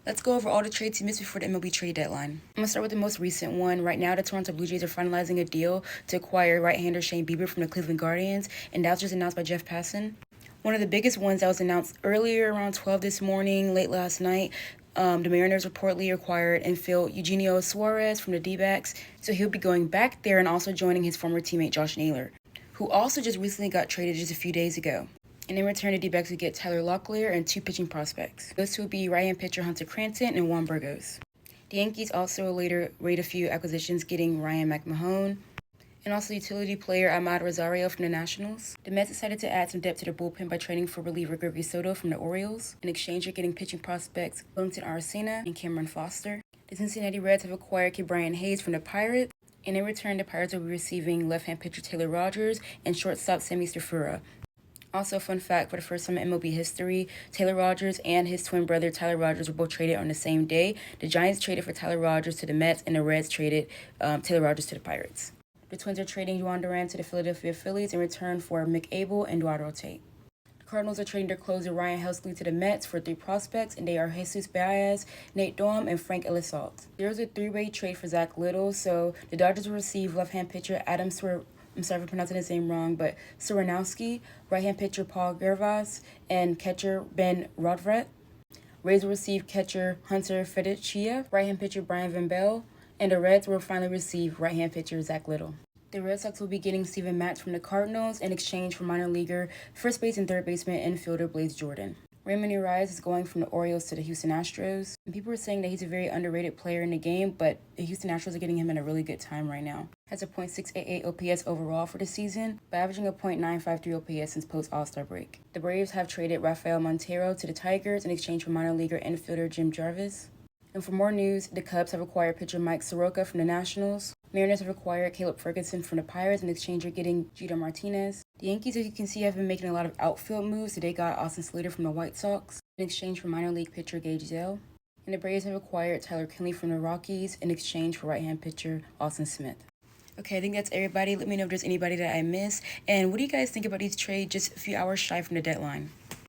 Let's go over all the trades you missed before the MLB trade deadline. I'm going to start with the most recent one. Right now, the Toronto Blue Jays are finalizing a deal to acquire right-hander Shane Bieber from the Cleveland Guardians, and that was just announced by Jeff Passan. One of the biggest ones that was announced earlier around 12 this morning, late last night, the Mariners reportedly acquired infield Eugenio Suarez from the D-backs, so he'll be going back there and also joining his former teammate Josh Naylor, who also just recently got traded just a few days ago. And in return, the D-backs would get Tyler Locklear and 2 pitching prospects. Those two would be right-hand pitcher Hunter Cranton and Juan Burgos. The Yankees also later made a few acquisitions, getting Ryan McMahon and also utility player Ahmad Rosario from the Nationals. The Mets decided to add some depth to their bullpen by trading for reliever Gregory Soto from the Orioles. In exchange, they're getting pitching prospects Wellington Arcena and Cameron Foster. The Cincinnati Reds have acquired Ke'Bryan Hayes from the Pirates. And in return, the Pirates will be receiving left-hand pitcher Taylor Rogers and shortstop Sammy Stafura. Also, fun fact, for the first time in MLB history, Taylor Rogers and his twin brother Tyler Rogers were both traded on the same day. The Giants traded for Tyler Rogers to the Mets, and the Reds traded Taylor Rogers to the Pirates. The Twins are trading Juan Duran to the Philadelphia Phillies in return for Mick Abel and Eduardo Tate. The Cardinals are trading their closer Ryan Helsley to the Mets for 3 prospects, and they are Jesus Baez, Nate Dom, and Frank Elisalt. There was a 3-way trade for Zach Little, so the Dodgers will receive left-hand pitcher I'm sorry for pronouncing his name wrong, but Suranowski, right-hand pitcher Paul Gervas, and catcher Ben Rodvret. Rays will receive catcher Hunter Fedicchia, right-hand pitcher Brian Van Bell, and the Reds will finally receive right-hand pitcher Zach Little. The Red Sox will be getting Steven Matz from the Cardinals in exchange for minor leaguer first base and third baseman infielder Blaze Jordan. Raymond Urias is going from the Orioles to the Houston Astros. And people are saying that he's a very underrated player in the game, but the Houston Astros are getting him at a really good time right now. Has a .688 OPS overall for the season, but averaging a .953 OPS since post-All-Star break. The Braves have traded Rafael Montero to the Tigers in exchange for minor leaguer infielder Jim Jarvis. And for more news, the Cubs have acquired pitcher Mike Soroka from the Nationals. Mariners have acquired Caleb Ferguson from the Pirates in exchange for getting Jeter Martinez. The Yankees, as you can see, have been making a lot of outfield moves. So they got Austin Slater from the White Sox in exchange for minor league pitcher Gage Zell. And the Braves have acquired Tyler Kinley from the Rockies in exchange for right-hand pitcher Austin Smith. Okay, I think that's everybody. Let me know if there's anybody that I missed. And what do you guys think about these trades just a few hours shy from the deadline?